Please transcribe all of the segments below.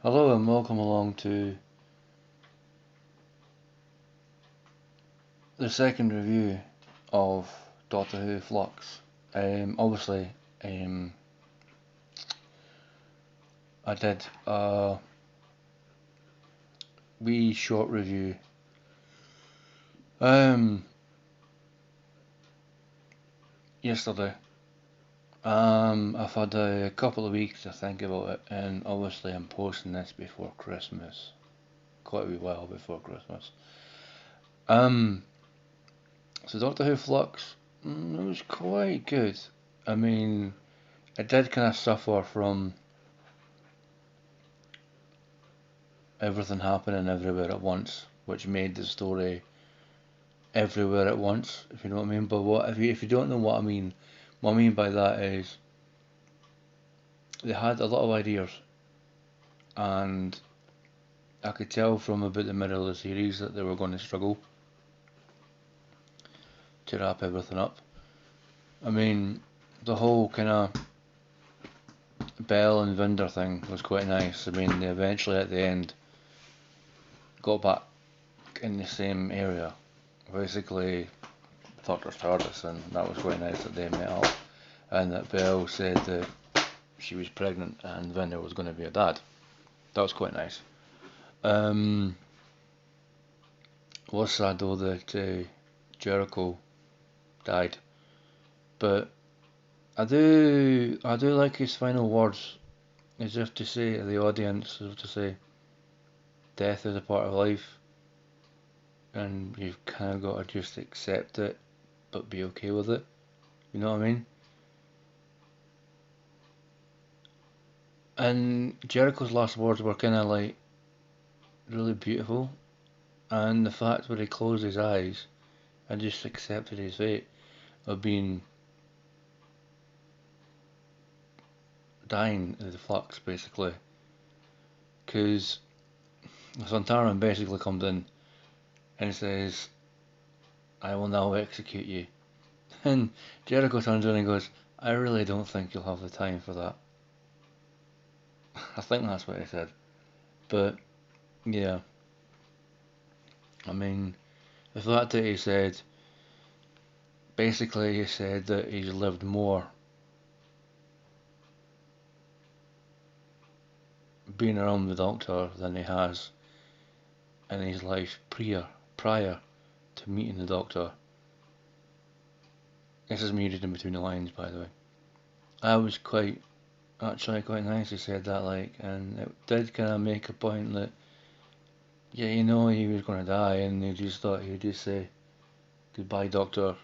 Hello and welcome along to the second review of Doctor Who Flux. Obviously, um, I did a wee short review um, yesterday. I've had a couple of weeks to think about it, and obviously I'm posting this before Christmas, quite a wee while before Christmas. Um, so Doctor Who Flux, it was quite good. I mean, it did kind of suffer from everything happening everywhere at once, which made the story everywhere at once, if you know what I mean. But if you don't know what I mean by that is they had a lot of ideas, and I could tell from about the middle of the series that they were going to struggle to wrap everything up. I mean, the whole kind of Bell and Vinder thing was quite nice. I mean, they eventually at the end got back in the same area, basically Doctor's TARDIS, and that was quite nice that they met up, and that Bell said that she was pregnant and Vinder was going to be a dad. That was quite nice. Was sad though that Jericho died, but I do like his final words, as if to say to the audience, as if to say, death is a part of life, and you've kind of got to just accept it, but be okay with it. You know what I mean? And Jericho's last words were kind of like really beautiful, and the fact where he closed his eyes and just accepted his fate of being dying in the flux, basically. Because Sontaran basically comes in and says, I will now execute you. And Jericho turns around and goes, I really don't think you'll have the time for that. I think that's what he said. But, yeah. I mean, the fact that he said, basically he said that he's lived more being around the Doctor than he has in his life prior to meeting the Doctor. This is me reading between the lines, by the way. I was quite nice he said that, like, and it did kind of make a point that, yeah, he was going to die, and he just thought he'd just say, goodbye, Doctor,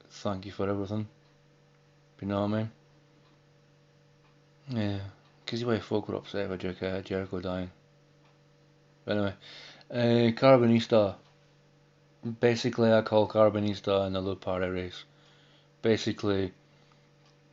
thank you for everything. You know what I mean? Yeah, because the way folk were upset with Jericho dying. But anyway, Carbonista. Basically, I call Carbonista and the Lupari race. Basically,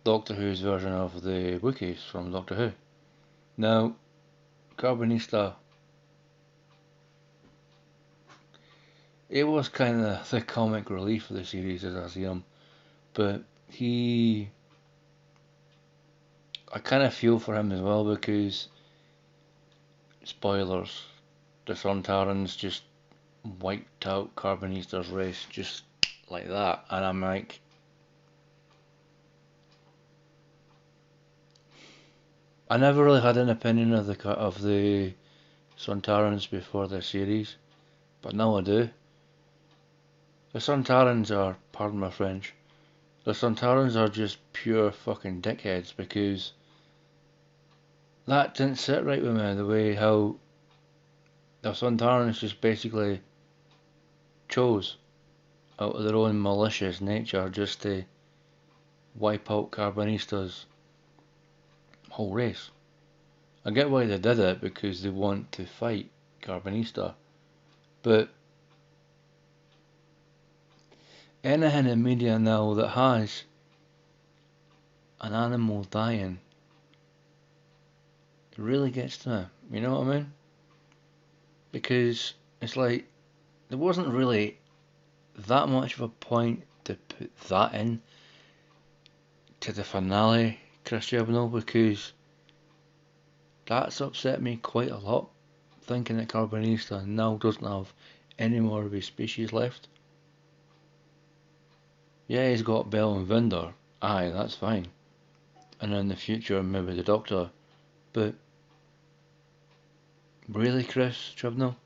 Doctor Who's version of the Wookiees from Doctor Who. Now, Carbonista, it was kind of the comic relief of the series as I see him, but I kind of feel for him as well because, spoilers, the Sontarans just wiped out Carbonista's race just like that, and I'm like, I never really had an opinion of the Sontarans before the series, but now I do. The Sontarans are, pardon my French, the Sontarans are just pure fucking dickheads because that didn't sit right with me. The way how the Sontarans just basically chose out of their own malicious nature just to wipe out Carbonista's whole race. I get why they did it because they want to fight Carbonista, but anything in media now that has an animal dying really gets to me. You know what I mean? Because it's like there wasn't really that much of a point to put that in to the finale, Chris Chibnall, because That's upset me quite a lot, thinking that Carbonista now doesn't have any more of his species left. Yeah, he's got Bell and Vinder. Aye, that's fine. And in the future, maybe the Doctor. But really, Chris Chibnall,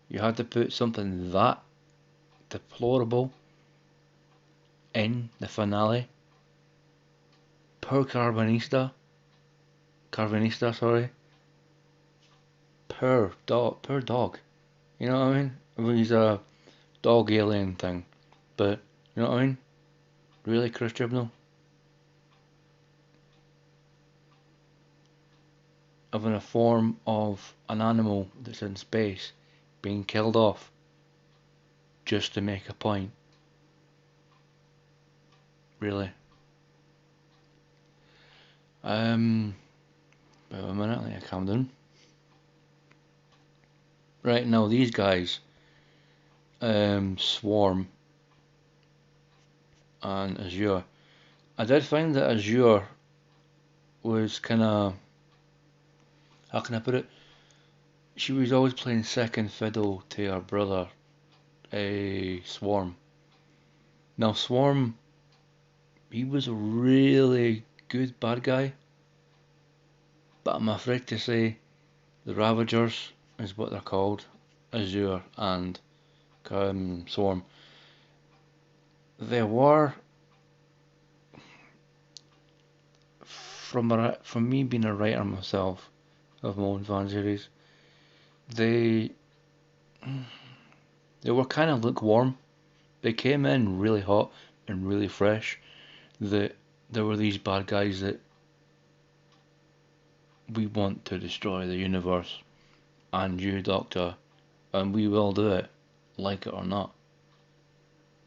you had to put something that deplorable in the finale. Poor Carbonista. Carbonista, sorry. Poor dog. Poor dog. You know what I mean? Well, he's a dog alien thing. But, you know what I mean? Really, Chris Chibnall? Having a form of an animal that's in space being killed off just to make a point. Really. Wait a minute, let me calm down. Right now, these guys, Swarm and Azure. I did find that Azure was kind of, how can I put it? She was always playing second fiddle to her brother, Swarm. Now, Swarm, he was a really good bad guy, but I'm afraid to say the Ravagers is what they're called, Azure and Swarm. They were, from me being a writer myself of my own fan series, they were kind of lukewarm. They came in really hot and really fresh. That there were these bad guys that we want to destroy the universe and you, Doctor, and we will do it, like it or not.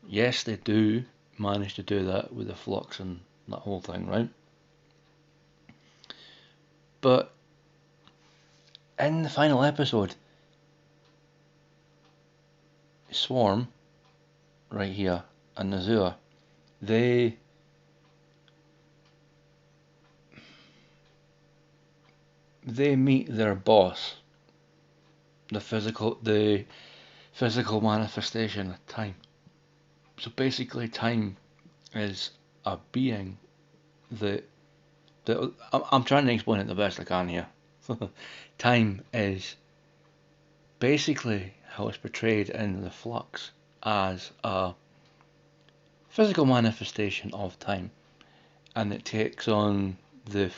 Yes, they do manage to do that with the Flux and that whole thing, right? But in the final episode, Swarm, right here, and Azure, they meet their boss, the physical manifestation of time. So basically, time is a being that I'm trying to explain it the best I can here. Time is basically how it's portrayed in the Flux as a physical manifestation of time, and it takes on the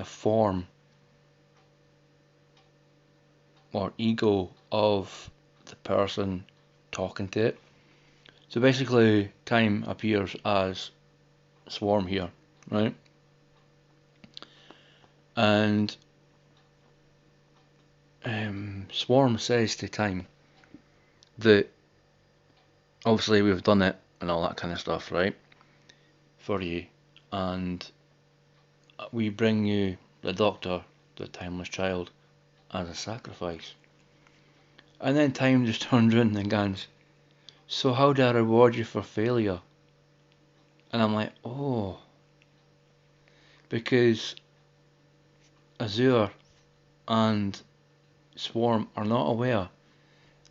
form or ego of the person talking to it. So basically, time appears as Swarm here, right? And Swarm says to time that obviously we've done it and all that kind of stuff, right? For you, and we bring you the Doctor, the timeless child, as a sacrifice. And then time just turns around and goes, so how do I reward you for failure? And I'm like, oh, because Azure and Swarm are not aware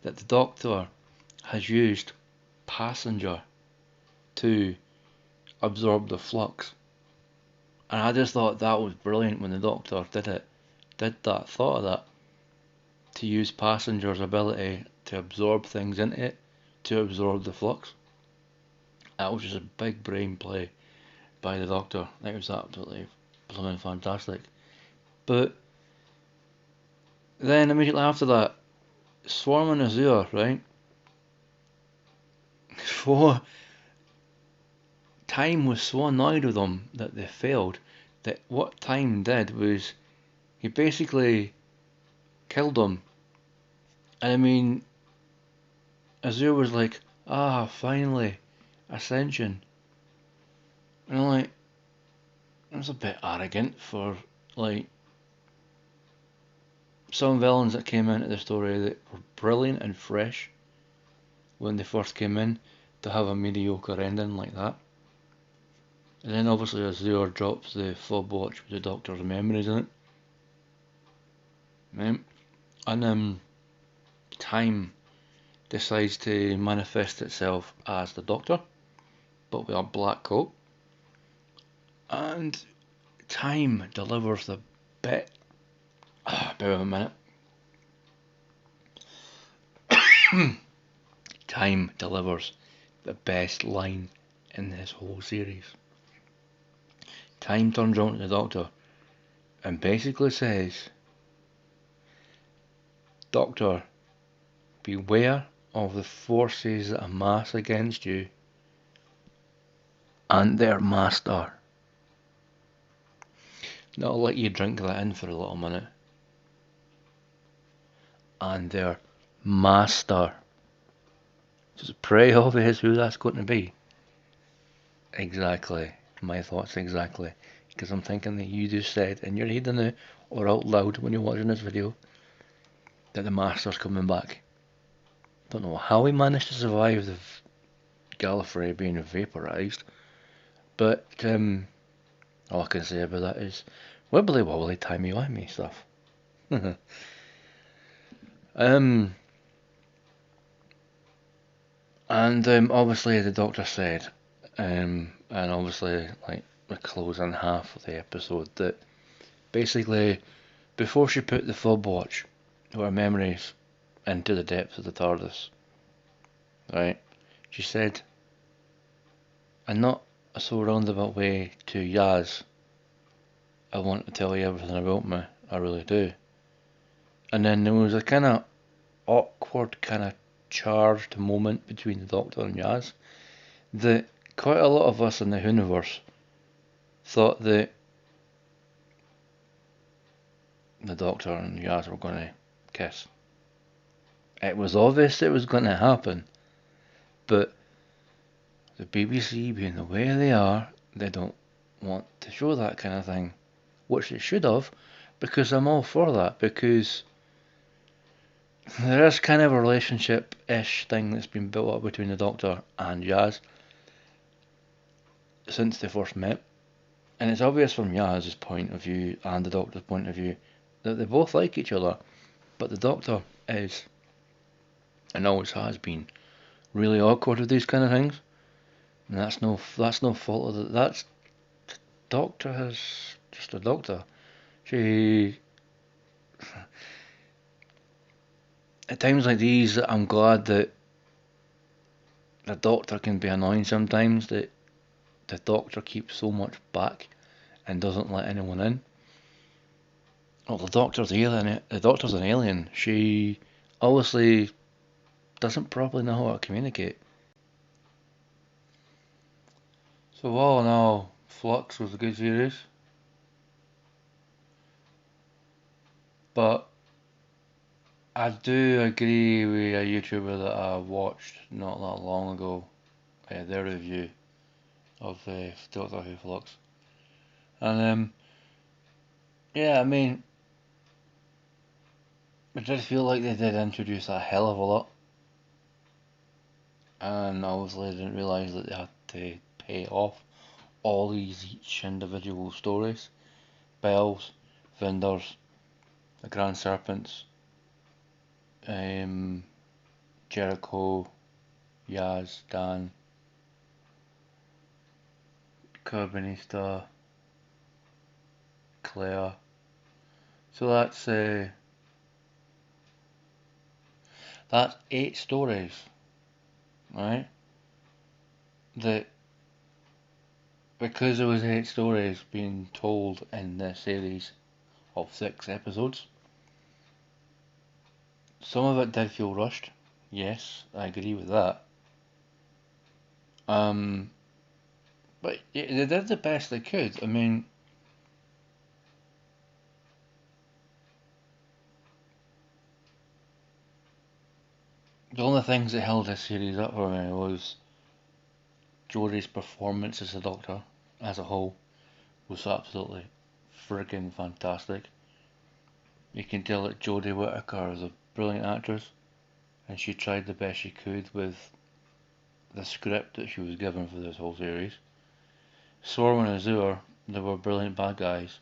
that the Doctor has used Passenger to absorb the Flux. And I just thought that was brilliant when the Doctor thought of that, to use Passenger's ability to absorb things into it, to absorb the Flux. That was just a big brain play by the Doctor. It was absolutely blooming fantastic. But then immediately after that, Swarm and Azure, right? For Time was so annoyed with them that they failed, that what Time did was he basically killed them. And I mean, Azure was like, ah, finally, Ascension. And I'm like, that's a bit arrogant for, like, some villains that came into the story that were brilliant and fresh when they first came in, to have a mediocre ending like that. And then obviously Azure drops the fob watch with the Doctor's memories in it. Right? And time decides to manifest itself as the Doctor, but with a black coat. And time delivers the bit. Bear with a minute. Time delivers the best line in this whole series. Time turns around to the Doctor and basically says, Doctor, beware of the forces that amass against you and their master. Now I'll let you drink that in for a little minute. And their master. It's pretty obvious who that's going to be. Exactly. My thoughts exactly. Because I'm thinking that you just said in your head now, or out loud when you're watching this video, that the master's coming back. Don't know how he managed to survive the Gallifrey being vaporised, but all I can say about that is wibbly wobbly timey wimey stuff. And obviously the Doctor said, and obviously like the closing half of the episode, that basically before she put the fob watch or her memories into the depths of the TARDIS, right, she said, and not a so roundabout way to Yaz, I want to tell you everything about me, I really do. And then there was a kind of awkward, kind of charged moment between the Doctor and Yaz that quite a lot of us in the universe thought that the Doctor and Yaz were going to kiss. It was obvious it was going to happen, but the BBC, being the way they are, they don't want to show that kind of thing, which they should have, because I'm all for that, because there is kind of a relationship-ish thing that's been built up between the Doctor and Yaz since they first met, and it's obvious from Yaz's point of view and the Doctor's point of view that they both like each other, but the Doctor is, and always has been, really awkward with these kind of things, and that's no fault of the, that's Doctor is just a Doctor. She, at times like these, I'm glad that the Doctor can be annoying sometimes, that the Doctor keeps so much back and doesn't let anyone in. Well, the Doctor's alien. The Doctor's an alien. She obviously doesn't probably know how to communicate. So all in all, Flux was a good series, but I do agree with a YouTuber that I watched not that long ago, their review of Doctor Who Flux, and yeah, I mean, it did feel like they did introduce a hell of a lot, and obviously didn't realise that they had to pay off all these each individual stories. Bells, Vinders, the Grand Serpents, Jericho, Yaz, Dan, Carbonista, Claire. So that's 8 stories, right? That because there was 8 stories being told in this series of 6 episodes, some of it did feel rushed. Yes, I agree with that. But yeah, they did the best they could. I mean, the only things that held this series up for me was Jodie's performance as the Doctor as a whole was absolutely friggin' fantastic. You can tell that Jodie Whittaker is a brilliant actress, and she tried the best she could with the script that she was given for this whole series. Swarm and Azure, they were brilliant bad guys.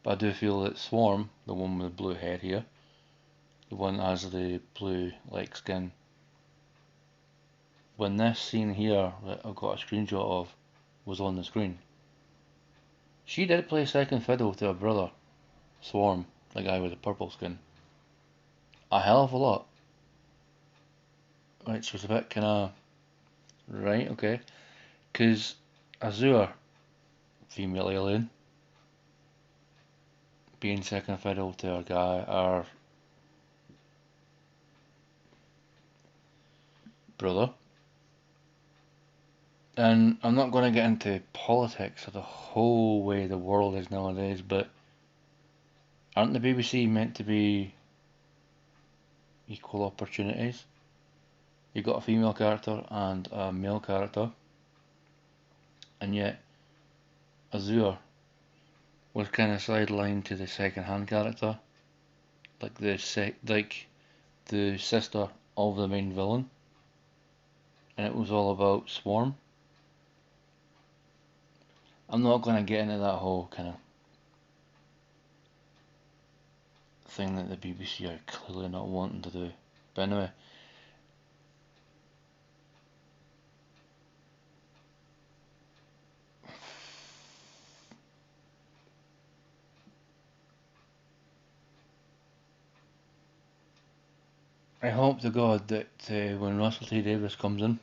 But I do feel that Swarm, the one with the blue head here, the one that has the blue like skin, when this scene here that I've got a screenshot of was on the screen, she did play second fiddle to her brother, Swarm, the guy with the purple skin, a hell of a lot. Which was a bit kinda, right, okay. Because Azure, female alien, being second fiddle to her guy, our brother. And I'm not going to get into politics of the whole way the world is nowadays, but aren't the BBC meant to be equal opportunities? You've got a female character and a male character, and yet Azure was kind of sidelined to the second-hand character, like the sister of the main villain, and it was all about Swarm. I'm not going to get into that whole kind of thing that the BBC are clearly not wanting to do. But anyway, I hope to God that when Russell T Davies comes in,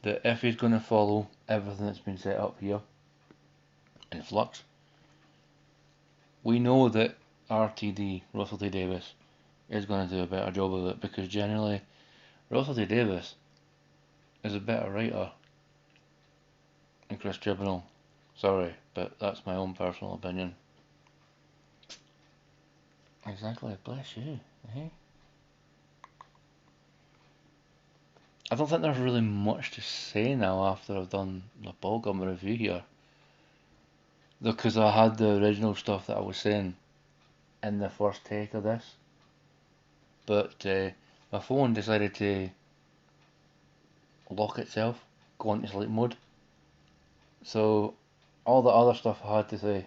that if he's going to follow everything that's been set up here in Flux, we know that RTD, Russell T Davies, is going to do a better job of it, because generally Russell T Davies is a better writer than Chris Chibnall. Sorry, but that's my own personal opinion. Exactly, bless you. Eh? I don't think there's really much to say now after I've done the bullgum review here. Because I had the original stuff that I was saying in the first take of this. But my phone decided to lock itself, go into sleep mode. So all the other stuff I had to say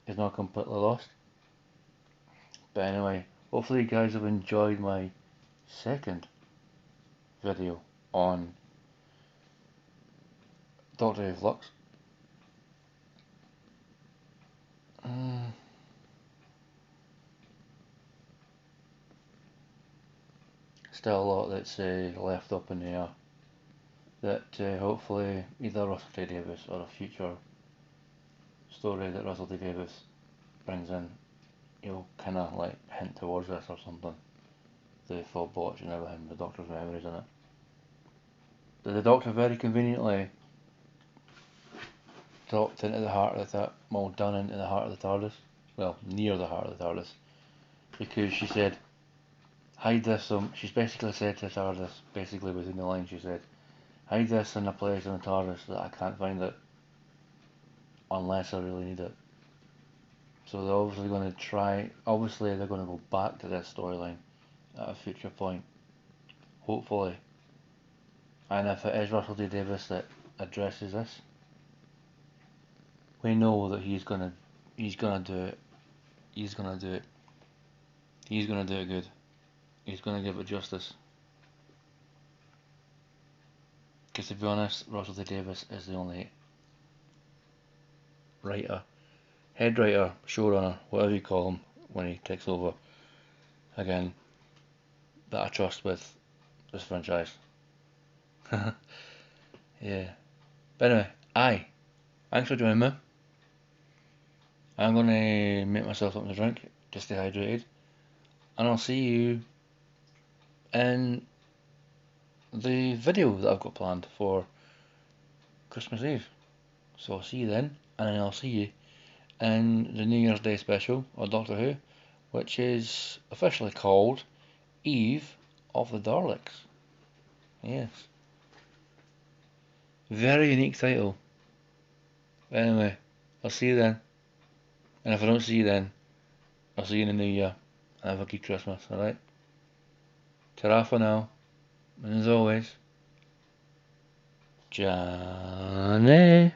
is now completely lost. But anyway, hopefully you guys have enjoyed my second video on Doctor Who Flux. Still a lot that's left up in the air. That hopefully either Russell T Davies or a future story that Russell T Davies brings in, he'll kind of like hint towards this or something. The full botch and everything, the Doctor's memories in it. The Doctor very conveniently dropped into the heart of the well, down into the heart of the TARDIS. Well, near the heart of the TARDIS. Because she said, hide this, she's basically said to the TARDIS, basically within the line she said, hide this in a place in the TARDIS that I can't find it unless I really need it. So they're obviously going to try, obviously they're going to go back to this storyline at a future point. Hopefully. And if it is Russell T Davies that addresses this, we know that he's gonna do it. He's gonna do it. He's gonna do it good. He's gonna give it justice. Because to be honest, Russell T Davies is the only writer, head writer, showrunner, whatever you call him when he takes over again, that I trust with this franchise. Yeah. But anyway, thanks for joining me. I'm gonna make myself something to drink, just stay hydrated, and I'll see you in the video that I've got planned for Christmas Eve. So I'll see you then, and then I'll see you in the New Year's Day special of Doctor Who, which is officially called Eve of the Daleks. Yes. Very unique title. Anyway, I'll see you then. And if I don't see you then, I'll see you in the new year. Have a good Christmas, alright? Ta-ra for now. And as always, Johnny.